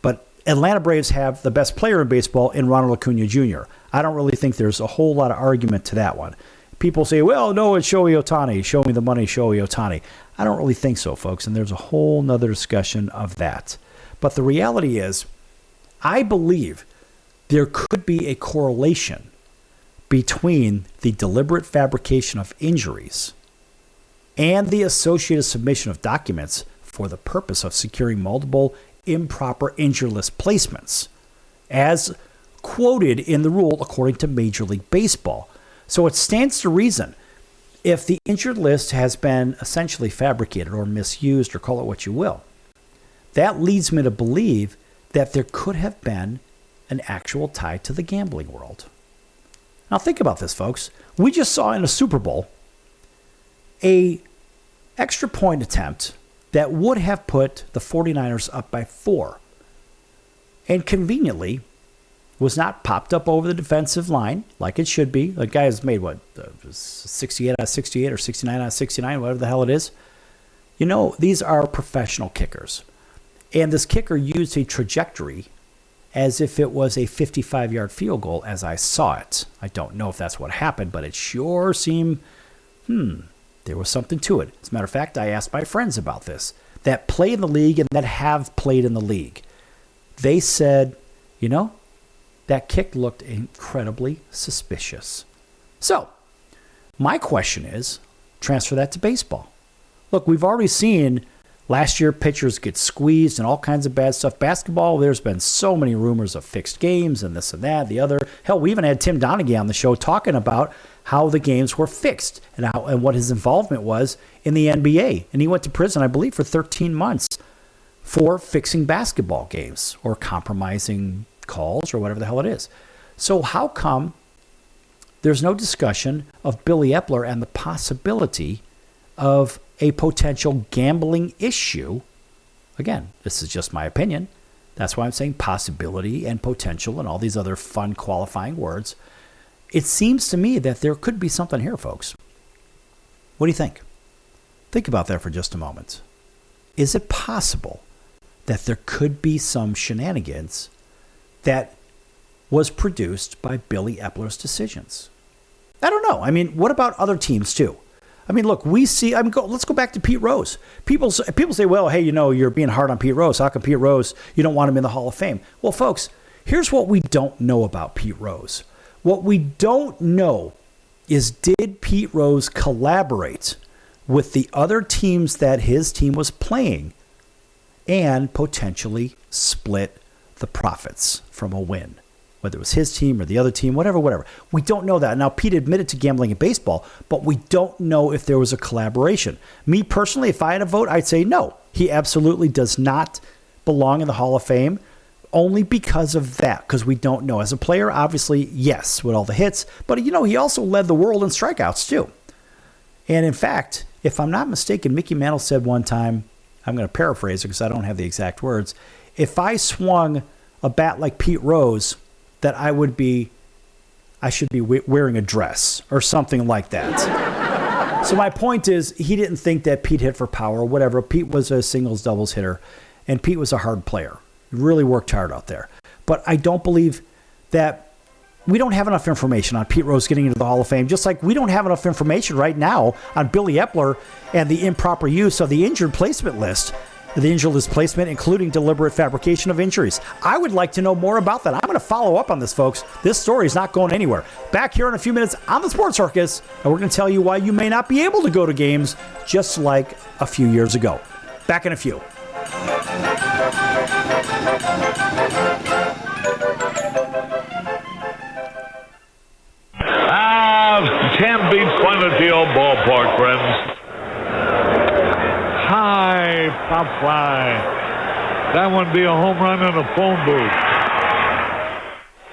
But Atlanta Braves have the best player in baseball in Ronald Acuna Jr. I don't really think there's a whole lot of argument to that one. People say, well, no, it's Shohei Ohtani. Show me the money, Shohei Ohtani. I don't really think so, folks. And there's a whole nother discussion of that. But the reality is, I believe there could be a correlation between the deliberate fabrication of injuries and the associated submission of documents for the purpose of securing multiple improper injured list placements, as quoted in the rule according to Major League Baseball. So it stands to reason, if the injured list has been essentially fabricated or misused, or call it what you will, that leads me to believe that there could have been an actual tie to the gambling world. Now think about this, folks. We just saw in a Super Bowl a extra point attempt that would have put the 49ers up by 4. And conveniently was not popped up over the defensive line like it should be. The guy has made, 68 out of 68 or 69 out of 69, whatever the hell it is. These are professional kickers. And this kicker used a trajectory as if it was a 55-yard field goal as I saw it. I don't know if that's what happened, but it sure seemed, there was something to it. As a matter of fact, I asked my friends about this, that play in the league and that have played in the league. They said, that kick looked incredibly suspicious. So, my question is, transfer that to baseball. Look, we've already seen last year pitchers get squeezed and all kinds of bad stuff. Basketball, there's been so many rumors of fixed games and this and that, the other. Hell, we even had Tim Donaghy on the show talking about how the games were fixed and what his involvement was in the NBA. And he went to prison, I believe, for 13 months for fixing basketball games or compromising calls or whatever the hell it is. So how come there's no discussion of Billy Eppler and the possibility of a potential gambling issue? Again, this is just my opinion. That's why I'm saying possibility and potential and all these other fun qualifying words. It seems to me that there could be something here, folks. What do you think? Think about that for just a moment. Is it possible that there could be some shenanigans that was produced by Billy Eppler's decisions? I don't know. I mean, what about other teams too? I mean, look, we see, let's go back to Pete Rose. People say, well, hey, you're being hard on Pete Rose. How come Pete Rose, you don't want him in the Hall of Fame? Well, folks, here's what we don't know about Pete Rose. What we don't know is, did Pete Rose collaborate with the other teams that his team was playing and potentially split the profits from a win whether it was his team or the other team, whatever. We don't know that. Now, Pete admitted to gambling in baseball, but we don't know if there was a collaboration. Me personally, if I had a vote, I'd say no. He absolutely does not belong in the Hall of Fame, only because of that, because we don't know. As a player, obviously, yes, with all the hits, but he also led the world in strikeouts too. And in fact, if I'm not mistaken, Mickey Mantle said one time, I'm going to paraphrase it because I don't have the exact words, if I swung a bat like Pete Rose, that I should be wearing a dress or something like that. So my point is, he didn't think that Pete hit for power or whatever. Pete was a singles, doubles hitter, and Pete was a hard player. He really worked hard out there. But I don't believe that we don't have enough information on Pete Rose getting into the Hall of Fame, just like we don't have enough information right now on Billy Eppler and the improper use of the injured placement list. The injured list placement, including deliberate fabrication of injuries. I would like to know more about that. I'm going to follow up on this, folks. This story is not going anywhere. Back here in a few minutes on the Sports Circus, and we're going to tell you why you may not be able to go to games just like a few years ago. Back in a few. 10 beats Planet the old ballpark, friends. High pop fly. That would be a home run in a phone booth.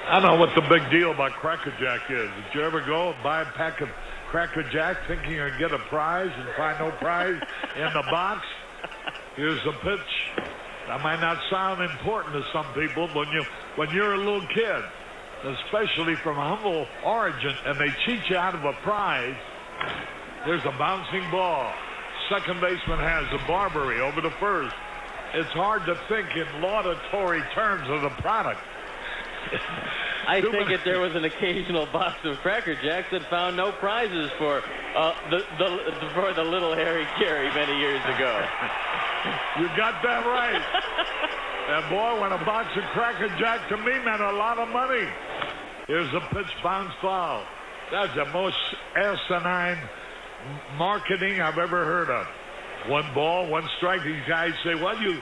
I don't know what the big deal about Cracker Jack is. Did you ever go and buy a pack of Cracker Jack thinking you'd get a prize and find no prize in the box? Here's the pitch. That might not sound important to some people, but when you're a little kid, especially from humble origin, and they cheat you out of a prize, there's a bouncing ball. Second baseman has a Barbary over the first. It's hard to think in laudatory terms of the product. I think if there was an occasional box of Cracker Jacks that found no prizes for the little Harry Carey many years ago. You got that right. And boy, when a box of Cracker Jack to me meant a lot of money. Here's a pitch, bounce foul. That's the most asinine marketing I've ever heard of. 1 ball, 1 strike. These guys say, well, you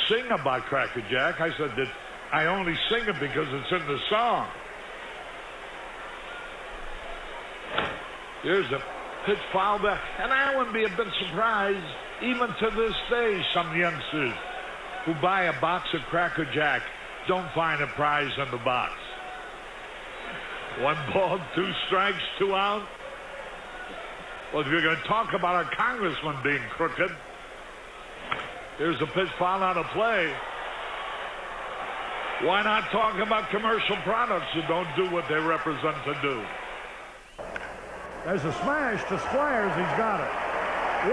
sing about Cracker Jack. I said that I only sing it because it's in the song. Here's a pitch foul back. And I wouldn't be a bit surprised, even to this day, some youngsters who buy a box of Cracker Jack don't find a prize in the box. 1 ball, 2 strikes, 2 out. Well, if you're going to talk about a congressman being crooked, here's a pitch foul out of play. Why not talk about commercial products that don't do what they represent to do? There's a smash to Squires. He's got it.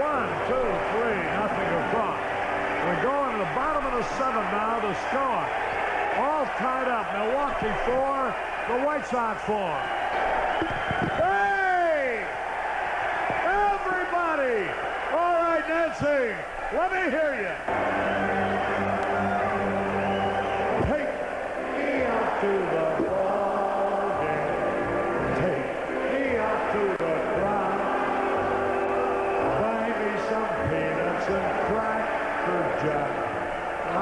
1, 2, 3, nothing across. We're going to the bottom of the 7th now to score. All tied up. Milwaukee 4, the White Sox 4. Hey! Everybody! All right, Nancy, let me hear you. Take me out to the ball game. Take me out to the ground. Buy me some peanuts and Cracker Jack. I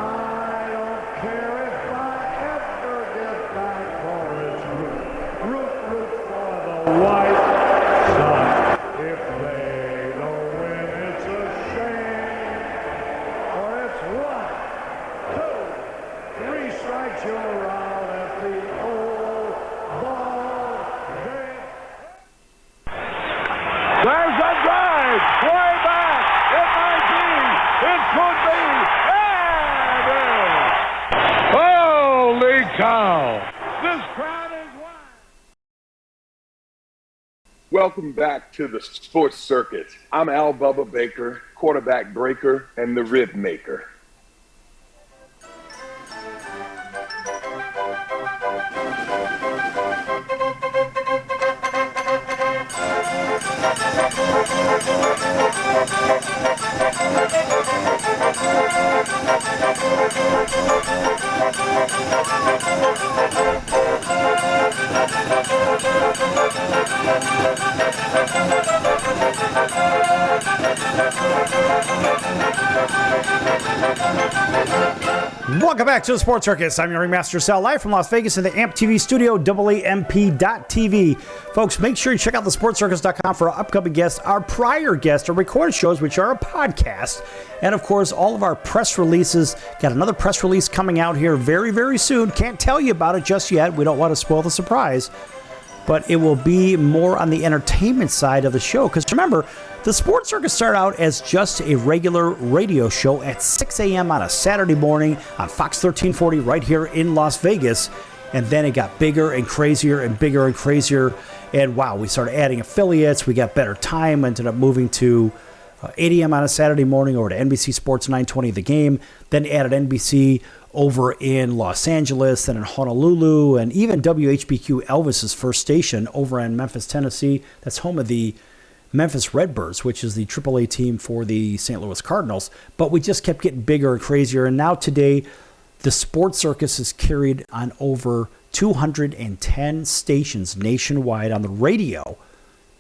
don't care if I ever get back for its root for the White Sox. If they don't win, it's a shame. Or it's 1, 2, 3 strikes, you're out at the old ball game. There's a drive, way back. It might be, it could be, and it is. Holy cow! This crowd is wild. Welcome back to the Sports Circus. I'm Al Bubba Baker, quarterback breaker and the rib maker. Welcome back to the Sports Circus. I'm your Ringmaster Sal, live from Las Vegas in the AMP TV studio, AAMP.TV. Folks, make sure you check out thesportscircus.com for our upcoming guests, our prior guests, our recorded shows, which are a podcast, and of course, all of our press releases. Got another press release coming out here very, very soon. Can't tell you about it just yet. We don't want to spoil the surprise. But it will be more on the entertainment side of the show. Because remember, the Sports Circus started out as just a regular radio show at 6 a.m. on a Saturday morning on Fox 1340 right here in Las Vegas. And then it got bigger and crazier and bigger and crazier. And wow, we started adding affiliates. We got better time. Ended up moving to 8 a.m. on a Saturday morning over to NBC Sports 920 The Game. Then added NBC over in Los Angeles, then in Honolulu, and even WHBQ, Elvis's first station over in Memphis, Tennessee. That's home of the Memphis Redbirds, which is the AAA team for the St. Louis Cardinals. But we just kept getting bigger and crazier. And now today, the Sports Circus is carried on over 210 stations nationwide on the radio,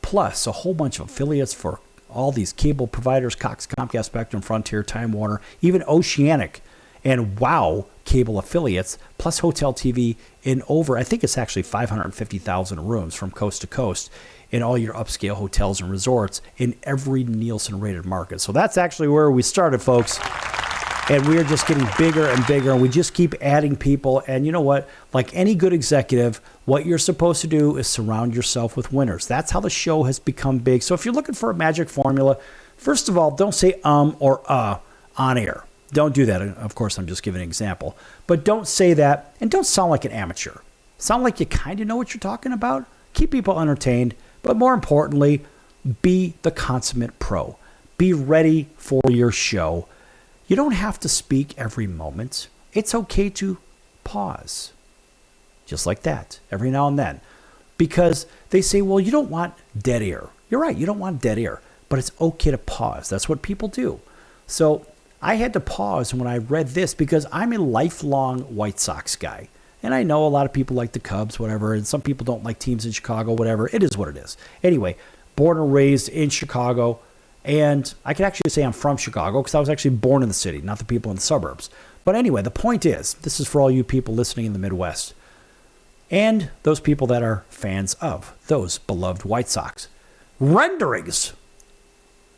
plus a whole bunch of affiliates for all these cable providers, Cox, Comcast, Spectrum, Frontier, Time Warner, even Oceanic and WOW cable affiliates, plus hotel TV in over, I think it's actually 550,000 rooms from coast to coast in all your upscale hotels and resorts in every Nielsen-rated market. So that's actually where we started, folks. And we are just getting bigger and bigger, and we just keep adding people. And you know what? Like any good executive, what you're supposed to do is surround yourself with winners. That's how the show has become big. So if you're looking for a magic formula, first of all, don't say or on air. Don't do that. Of course, I'm just giving an example. But don't say that, and don't sound like an amateur. Sound like you kind of know what you're talking about. Keep people entertained, but more importantly, be the consummate pro. Be ready for your show. You don't have to speak every moment. It's okay to pause. Just like that, every now and then. Because they say, well, you don't want dead air. You're right, you don't want dead air. But it's okay to pause. That's what people do. So I had to pause when I read this because I'm a lifelong White Sox guy. And I know a lot of people like the Cubs, whatever, and some people don't like teams in Chicago, whatever. It is what it is. Anyway, born and raised in Chicago. And I can actually say I'm from Chicago because I was actually born in the city, not the people in the suburbs. But anyway, the point is, this is for all you people listening in the Midwest and those people that are fans of those beloved White Sox. Renderings.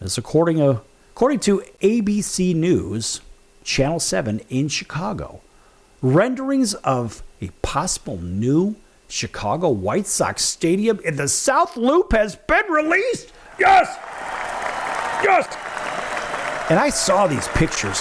This according to ABC News, Channel 7 in Chicago. Renderings of a possible new Chicago White Sox stadium in the South Loop has been released. Yes! Yes! And I saw these pictures.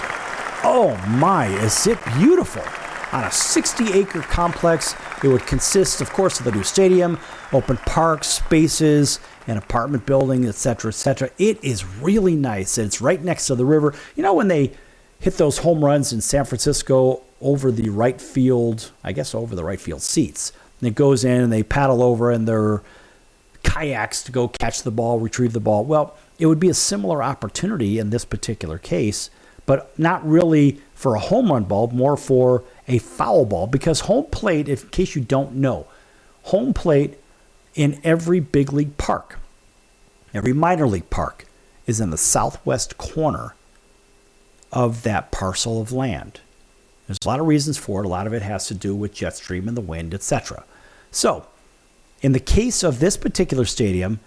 Oh my, is it beautiful. On a 60-acre complex, it would consist, of course, of the new stadium, open parks, spaces, an apartment building, etc., etc. It is really nice. And it's right next to the river. You know when they hit those home runs in San Francisco over the right field, I guess over the right field seats. And it goes in and they paddle over in their kayaks to go catch the ball, retrieve the ball. Well, it would be a similar opportunity in this particular case, but not really for a home run ball, more for a foul ball, because home plate, in case you don't know, home plate in every big league park, every minor league park, is in the southwest corner of that parcel of land. There's a lot of reasons for it. A lot of it has to do with jet stream and the wind, etc. So, in the case of this particular stadium,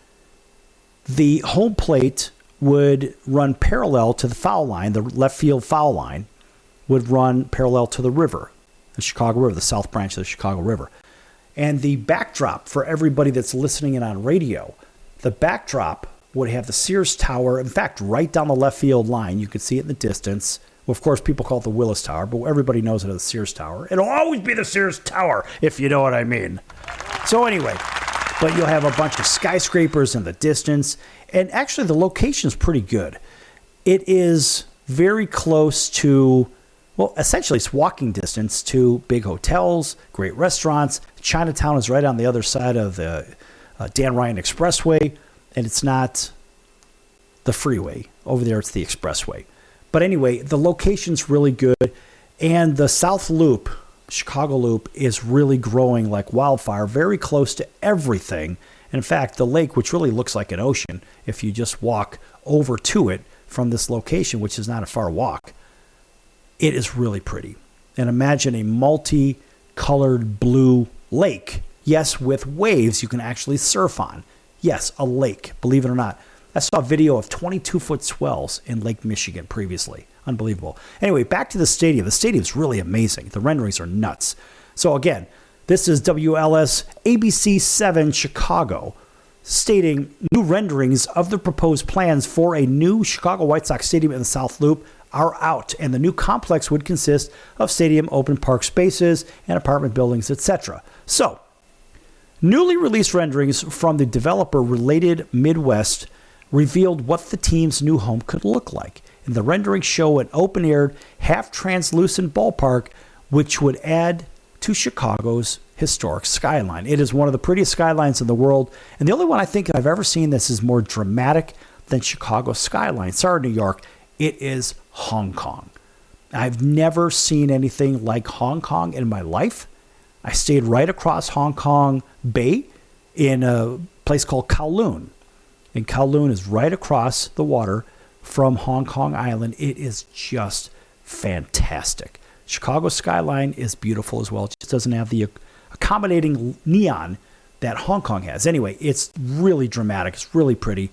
the home plate would run parallel to the foul line. The left field foul line would run parallel to the river, the Chicago River, the south branch of the Chicago River. And the backdrop for everybody that's listening in on radio, the backdrop would have the Sears Tower, in fact, right down the left field line. You could see it in the distance. Well, of course, people call it the Willis Tower, but everybody knows it as the Sears Tower. It'll always be the Sears Tower, if you know what I mean. So anyway, but you'll have a bunch of skyscrapers in the distance. And actually, the location is pretty good. It is very close to, well, essentially it's walking distance to big hotels, great restaurants. Chinatown is right on the other side of the Dan Ryan Expressway, and it's not the freeway. Over there, it's the expressway. But anyway, the location's really good, and the South Loop, Chicago Loop, is really growing like wildfire, very close to everything. And in fact, the lake, which really looks like an ocean, if you just walk over to it from this location, which is not a far walk, it is really pretty. and imagine a multi-colored blue lake. Yes, with waves you can actually surf on. Yes, a lake, believe it or not. I saw a video of 22-foot swells in Lake Michigan previously. Unbelievable. Anyway, back to the stadium. The stadium's really amazing. The renderings are nuts. So again, this is WLS ABC 7 Chicago, stating new renderings of the proposed plans for a new Chicago White Sox stadium in the South Loop are out, and the new complex would consist of stadium, open park spaces, and apartment buildings, etc. So, newly released renderings from the developer Related Midwest revealed what the team's new home could look like. And the renderings show an open-aired, half-translucent ballpark, which would add to Chicago's historic skyline. It is one of the prettiest skylines in the world, and the only one I think I've ever seen this is more dramatic than Chicago's skyline. Sorry, New York, it is Hong Kong. I've never seen anything like Hong Kong in my life. I stayed right across Hong Kong Bay in a place called Kowloon. And Kowloon is right across the water from Hong Kong Island. It is just fantastic. Chicago's skyline is beautiful as well. It just doesn't have the accommodating neon that Hong Kong has. Anyway, it's really dramatic. It's really pretty.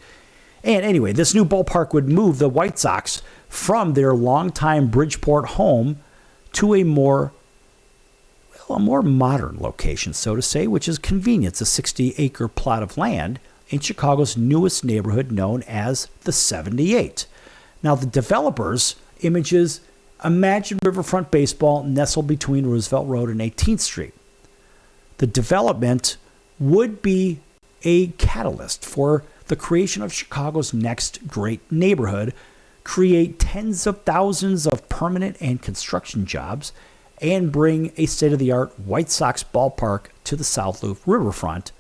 And anyway, this new ballpark would move the White Sox from their longtime Bridgeport home to a more modern location, so to say, which is convenient. It's a 60-acre plot of land in Chicago's newest neighborhood known as the 78. Now, the developers' images imagine riverfront baseball nestled between Roosevelt Road and 18th Street. The development would be a catalyst for the creation of Chicago's next great neighborhood, create tens of thousands of permanent and construction jobs, and bring a state-of-the-art White Sox ballpark to the South Loop riverfront,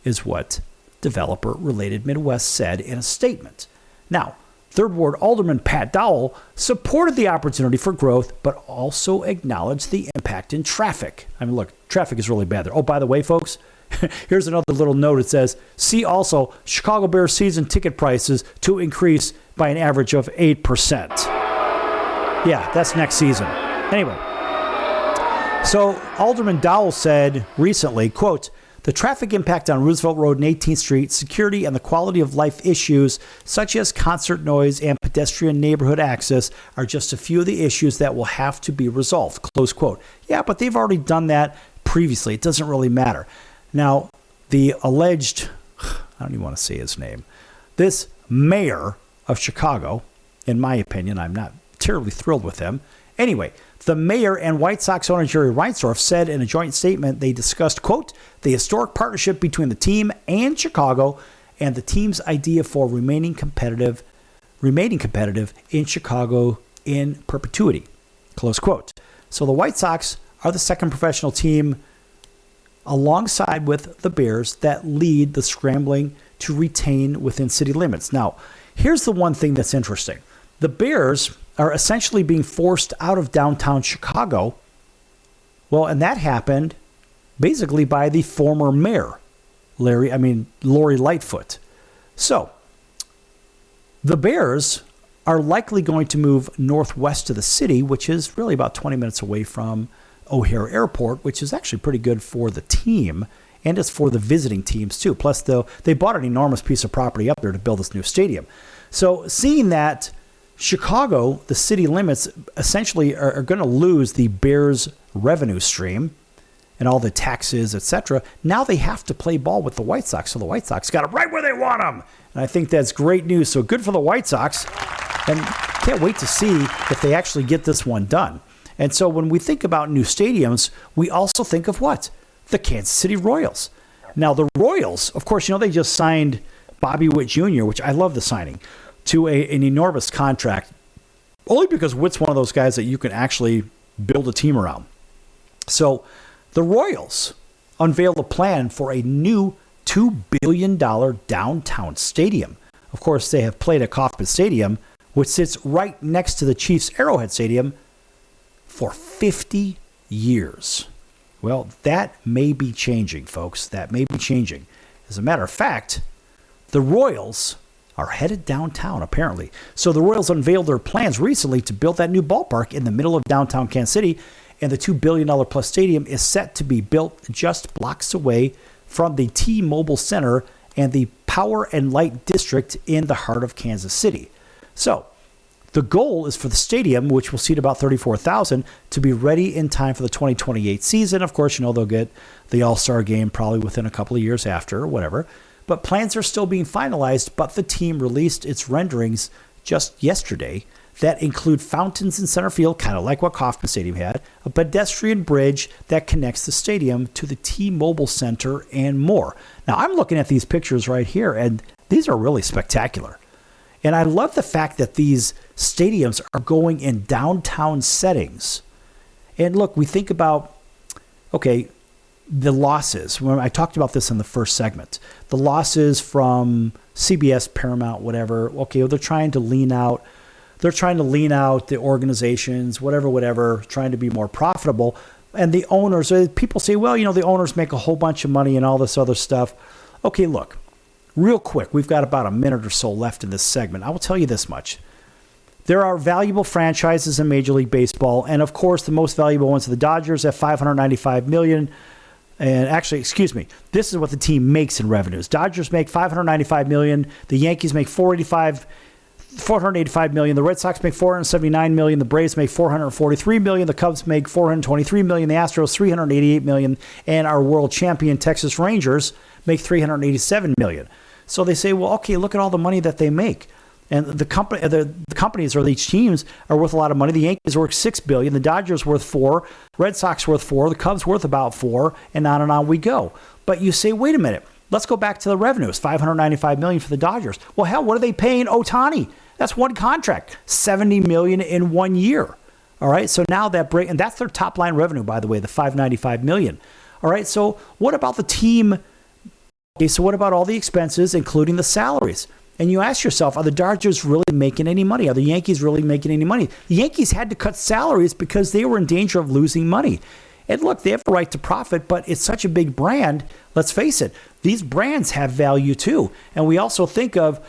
is what developer Related Midwest said in a statement. Now, Third Ward Alderman Pat Dowell supported the opportunity for growth, but also acknowledged the impact in traffic. I mean, look, traffic is really bad there. Oh, by the way, folks, here's another little note. It says, see also Chicago Bears season ticket prices to increase by an average of 8%. Yeah, that's next season. Anyway, so Alderman Dowell said recently, quote, the traffic impact on Roosevelt Road and 18th Street, security and the quality of life issues such as concert noise and pedestrian neighborhood access are just a few of the issues that will have to be resolved, close quote. Yeah, but they've already done that previously. It doesn't really matter. Now, the alleged, I don't even want to say his name, this mayor of Chicago, in my opinion, I'm not terribly thrilled with him. Anyway, the mayor and White Sox owner Jerry Reinsdorf said in a joint statement they discussed, quote, the historic partnership between the team and Chicago and the team's idea for remaining competitive in Chicago in perpetuity, close quote. So the White Sox are the second professional team alongside with the Bears that lead the scrambling to retain within city limits. Now, here's the one thing that's interesting. The Bears are essentially being forced out of downtown Chicago. Well, and that happened basically by the former mayor, Lori Lightfoot. So, the Bears are likely going to move northwest of the city, which is really about 20 minutes away from O'Hare Airport, which is actually pretty good for the team, and it's for the visiting teams too. Plus, though, they bought an enormous piece of property up there to build this new stadium. So, seeing that Chicago, the city limits, essentially are going to lose the Bears' revenue stream and all the taxes, etc. Now they have to play ball with the White Sox, so the White Sox got them right where they want them. And I think that's great news. So good for the White Sox, and can't wait to see if they actually get this one done. And so when we think about new stadiums, we also think of what? The Kansas City Royals. Now the Royals, of course, they just signed Bobby Witt Jr., which I love the signing, to an enormous contract, only because Witt's one of those guys that you can actually build a team around. So the Royals unveiled a plan for a new $2 billion downtown stadium. Of course, they have played at Kauffman Stadium, which sits right next to the Chiefs' Arrowhead Stadium, for 50 years. Well, that may be changing, folks. That may be changing. As a matter of fact, the Royals are headed downtown, apparently. So the Royals unveiled their plans recently to build that new ballpark in the middle of downtown Kansas City, and the $2 billion plus stadium is set to be built just blocks away from the T-Mobile Center and the Power and Light District in the heart of Kansas City. So the goal is for the stadium, which will seat about 34,000, to be ready in time for the 2028 season. Of course, they'll get the All-Star game probably within a couple of years after or whatever. But plans are still being finalized, but the team released its renderings just yesterday that include fountains in center field, kind of like what Kauffman Stadium had, a pedestrian bridge that connects the stadium to the T-Mobile Center, and more. Now, I'm looking at these pictures right here, and these are really spectacular. And I love the fact that these stadiums are going in downtown settings. And look, we think about, okay, the losses. When I talked about this in the first segment, the losses from CBS, Paramount, whatever. Okay, well, they're trying to lean out the organizations, whatever, trying to be more profitable. And the owners, people say, well, the owners make a whole bunch of money and all this other stuff. Okay, look, real quick, we've got about a minute or so left in this segment. I will tell you this much. There are valuable franchises in Major League Baseball, and of course, the most valuable ones are the Dodgers at $595 million. And actually, excuse me, this is what the team makes in revenues. Dodgers make $595 million. The Yankees make $485 million. The Red Sox make $479 million. The Braves make $443 million. The Cubs make $423 million. The Astros $388 million. And our world champion Texas Rangers make $387 million. So they say, well, okay, look at all the money that they make. And the companies or these teams are worth a lot of money. The Yankees are worth $6 billion. The Dodgers worth $4 billion. Red Sox worth $4 billion. The Cubs worth about $4 billion. And on we go. But you say, wait a minute. Let's go back to the revenues. $595 million for the Dodgers. Well, hell, what are they paying Ohtani? That's one contract. $70 million in 1 year. All right. So now and that's their top line revenue, by the way, the $595 million. All right. So what about the team? Okay. So what about all the expenses, including the salaries? And you ask yourself, are the Dodgers really making any money? Are the Yankees really making any money? The Yankees had to cut salaries because they were in danger of losing money. And look, they have a right to profit, but it's such a big brand. Let's face it, these brands have value too. And we also think of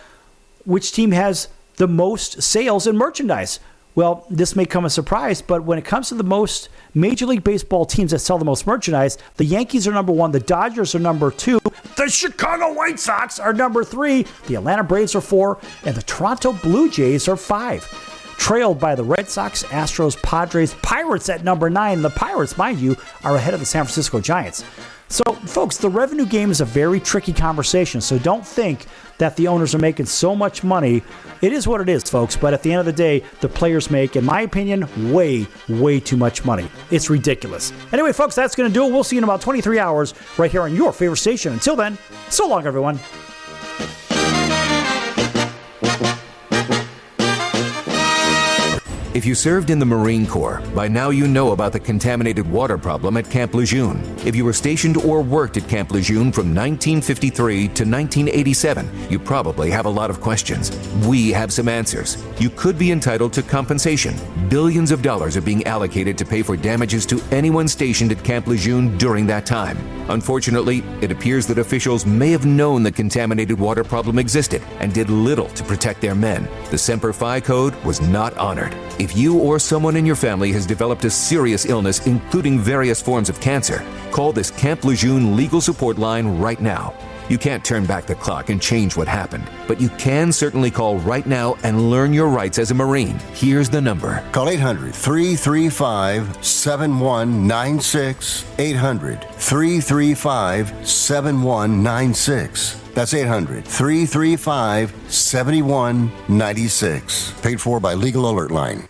which team has the most sales in merchandise. Well, this may come as a surprise, but when it comes to the most Major League Baseball teams that sell the most merchandise, the Yankees are number 1, the Dodgers are number 2, the Chicago White Sox are number 3, the Atlanta Braves are 4, and the Toronto Blue Jays are 5. Trailed by the Red Sox, Astros, Padres, Pirates at number 9. The Pirates, mind you, are ahead of the San Francisco Giants. So, folks, the revenue game is a very tricky conversation, so don't think that the owners are making so much money. It is what it is, folks, but at the end of the day, the players make, in my opinion, way, way too much money. It's ridiculous. Anyway, folks, that's going to do it. We'll see you in about 23 hours right here on your favorite station. Until then, so long, everyone. If you served in the Marine Corps, by now you know about the contaminated water problem at Camp Lejeune. If you were stationed or worked at Camp Lejeune from 1953 to 1987, you probably have a lot of questions. We have some answers. You could be entitled to compensation. Billions of dollars are being allocated to pay for damages to anyone stationed at Camp Lejeune during that time. Unfortunately, it appears that officials may have known the contaminated water problem existed and did little to protect their men. The Semper Fi Code was not honored. If you or someone in your family has developed a serious illness, including various forms of cancer, call this Camp Lejeune legal support line right now. You can't turn back the clock and change what happened, but you can certainly call right now and learn your rights as a Marine. Here's the number. Call 800-335-7196. 800-335-7196. That's 800-335-7196. Paid for by Legal Alert Line.